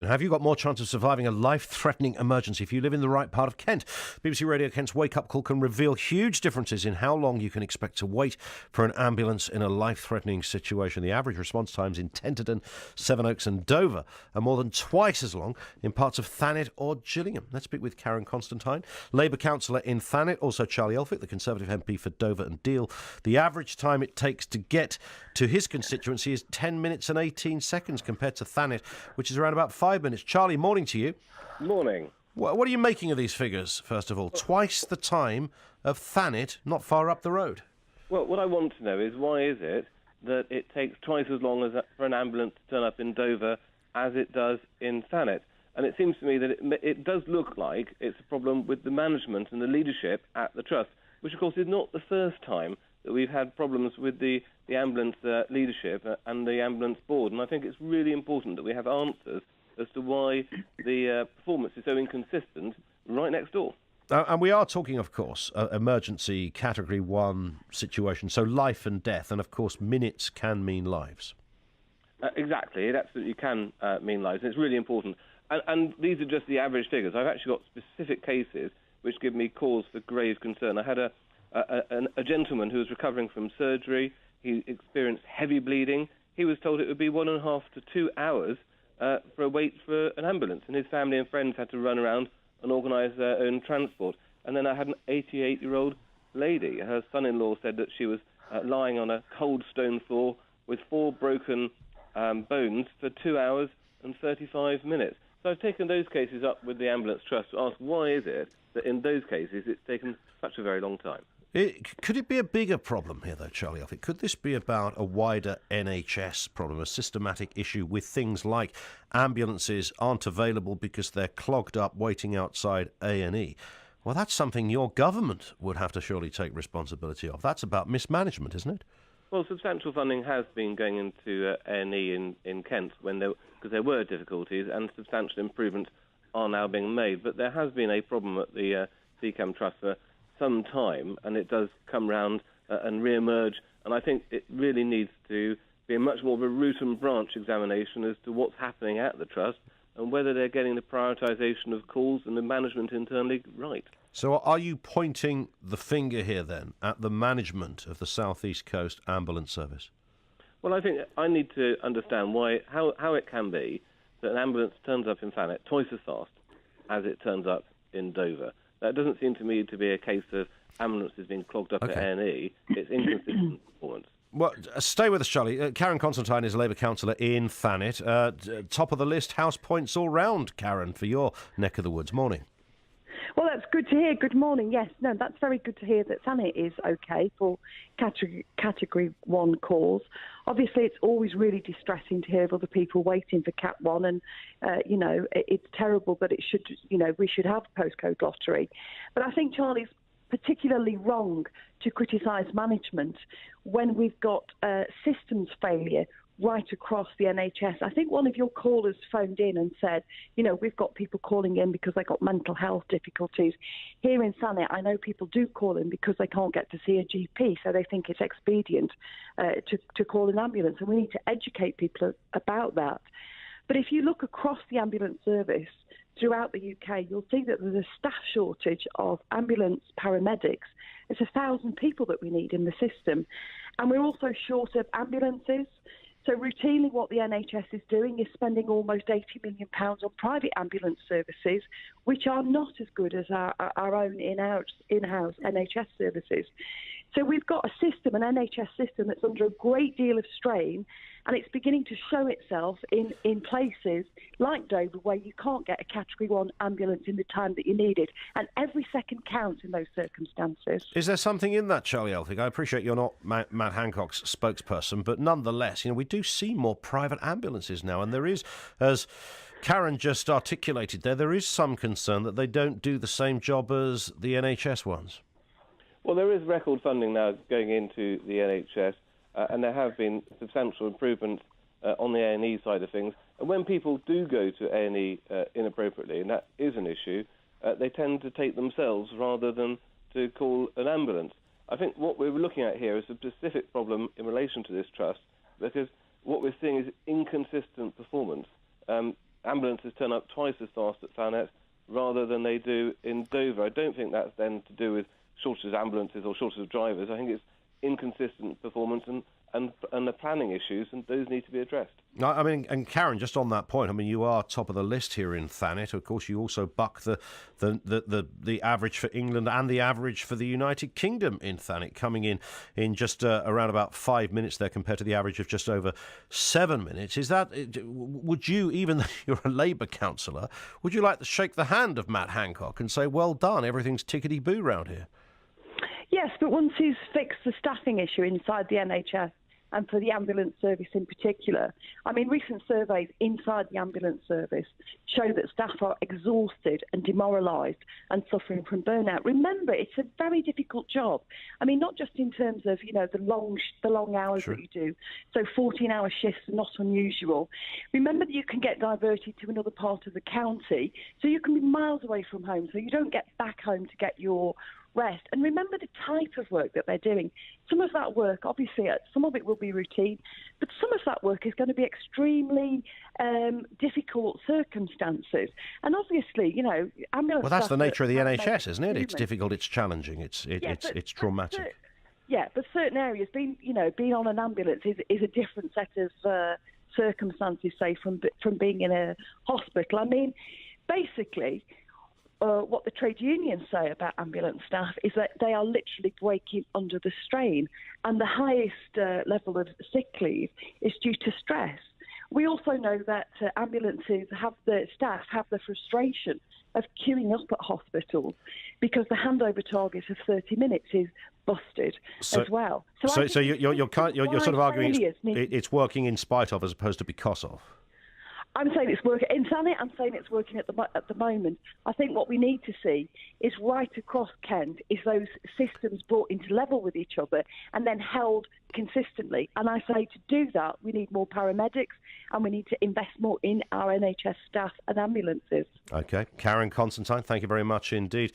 Have you got more chance of surviving a life-threatening emergency if you live in the right part of Kent? BBC Radio Kent's Wake Up Call can reveal huge differences in how long you can expect to wait for an ambulance in a life-threatening situation. The average response times in Tenterden, Sevenoaks and Dover are more than twice as long in parts of Thanet or Gillingham. Let's speak with Karen Constantine, Labour councillor in Thanet, also Charlie Elphicke, the Conservative MP for Dover and Deal. The average time it takes to get to his constituency is 10 minutes and 18 seconds compared to Thanet, which is around about 5 minutes. Charlie, morning to you. Morning. What are you making of these figures, first of all? Twice the time of Thanet, not far up the road. Well, what I want to know is why is it that it takes twice as long for an ambulance to turn up in Dover as it does in Thanet? And it seems to me that it does look like it's a problem with the management and the leadership at the Trust, which, of course, is not the first time that we've had problems with the ambulance leadership and the ambulance board. And I think it's really important that we have answers as to why the performance is so inconsistent right next door. And we are talking, of course, emergency Category 1 situation, so life and death, and, of course, minutes can mean lives. Exactly, it absolutely can mean lives, and it's really important. And these are just the average figures. I've actually got specific cases which give me cause for grave concern. I had a gentleman who was recovering from surgery. He experienced heavy bleeding. He was told it would be 1.5 to 2 hours for a wait for an ambulance, and his family and friends had to run around and organise their own transport. And then I had an 88-year-old lady. Her son-in-law said that she was lying on a cold stone floor with 4 broken bones for 2 hours and 35 minutes. So I've taken those cases up with the Ambulance Trust to ask why is it that in those cases it's taken such a very long time. Could it be a bigger problem here, though, Charlie Elphicke? Could this be about a wider NHS problem, a systematic issue with things like ambulances aren't available because they're clogged up waiting outside A&E? Well, that's something your government would have to surely take responsibility of. That's about mismanagement, isn't it? Well, substantial funding has been going into A&E in Kent because there were difficulties, and substantial improvements are now being made. But there has been a problem at the CCAM Trust for some time, and it does come round and re-emerge. And I think it really needs to be much more of a root and branch examination as to what's happening at the Trust and whether they're getting the prioritisation of calls and the management internally right. So are you pointing the finger here, then, at the management of the South East Coast Ambulance Service? Well, I think I need to understand how it can be that an ambulance turns up in Thanet twice as fast as it turns up in Dover. That doesn't seem to me to be a case of ambulances being clogged up at A&E. It's inconsistent performance. Well, stay with us, Charlie. Karen Constantine is a Labour councillor in Thanet. Top of the list, house points all round, Karen, for your neck of the woods. Morning. Well, that's good to hear. Good morning. Yes, no, that's very good to hear that Thanet is okay for Category 1 calls. Obviously, it's always really distressing to hear of other people waiting for Cat 1, and, it's terrible, but it should, we should have a postcode lottery. But I think Charlie's particularly wrong to criticise management when we've got systems failure right across the NHS. I think one of your callers phoned in and said, we've got people calling in because they got mental health difficulties. Here in Thanet, I know people do call in because they can't get to see a GP, so they think it's expedient to call an ambulance, and we need to educate people about that. But if you look across the ambulance service throughout the UK, you'll see that there's a staff shortage of ambulance paramedics. It's 1,000 people that we need in the system. And we're also short of ambulances. So routinely what the NHS is doing is spending almost £80 million on private ambulance services, which are not as good as our own in-house NHS services. So we've got a system, an NHS system, that's under a great deal of strain, and it's beginning to show itself in places like Dover where you can't get a Category 1 ambulance in the time that you need it. And every second counts in those circumstances. Is there something in that, Charlie Elphicke? I appreciate you're not Matt Hancock's spokesperson, but nonetheless, we do see more private ambulances now, and there is, as Karen just articulated there is some concern that they don't do the same job as the NHS ones. Well, there is record funding now going into the NHS, and there have been substantial improvements on the A&E side of things. And when people do go to A&E inappropriately, and that is an issue, they tend to take themselves rather than to call an ambulance. I think what we're looking at here is a specific problem in relation to this trust, because what we're seeing is inconsistent performance. ambulances turn up twice as fast at Thanet rather than they do in Dover. I don't think that's then to do with shortages of ambulances or shortages of drivers. I think it's inconsistent performance and the planning issues, and those need to be addressed. I mean, and Karen, just on that point, I mean, you are top of the list here in Thanet. Of course, you also buck the average for England and the average for the United Kingdom in Thanet, coming in just around about 5 minutes there compared to the average of just over 7 minutes. Is that, would you, even though you're a Labour councillor, would you like to shake the hand of Matt Hancock and say, well done, everything's tickety-boo round here? Yes, but once he's fixed the staffing issue inside the NHS, and for the ambulance service in particular, I mean, recent surveys inside the ambulance service show that staff are exhausted and demoralised and suffering from burnout. Remember, it's a very difficult job. I mean, not just in terms of, the long hours Sure. that you do. So 14-hour shifts are not unusual. Remember that you can get diverted to another part of the county, so you can be miles away from home, so you don't get back home to get your rest. And remember the type of work that they're doing. Some of that work, obviously, some of it will be routine, but some of that work is going to be extremely difficult circumstances. And obviously, ambulance. Well, that's the nature of the staff NHS, isn't it? It's improvement. difficult, it's challenging, it's traumatic. But certain areas, being on an ambulance is a different set of circumstances, say, from being in a hospital. I mean, basically, what the trade unions say about ambulance staff is that they are literally breaking under the strain, and the highest level of sick leave is due to stress. We also know that ambulances the frustration of queuing up at hospitals because the handover target of 30 minutes is busted as well. So you're sort of arguing it's working in spite of as opposed to because of. I'm saying it's working in Thanet. I'm saying it's working at the moment. I think what we need to see is right across Kent is those systems brought into level with each other and then held consistently. And I say to do that, we need more paramedics and we need to invest more in our NHS staff and ambulances. Okay, Karen Constantine, thank you very much indeed.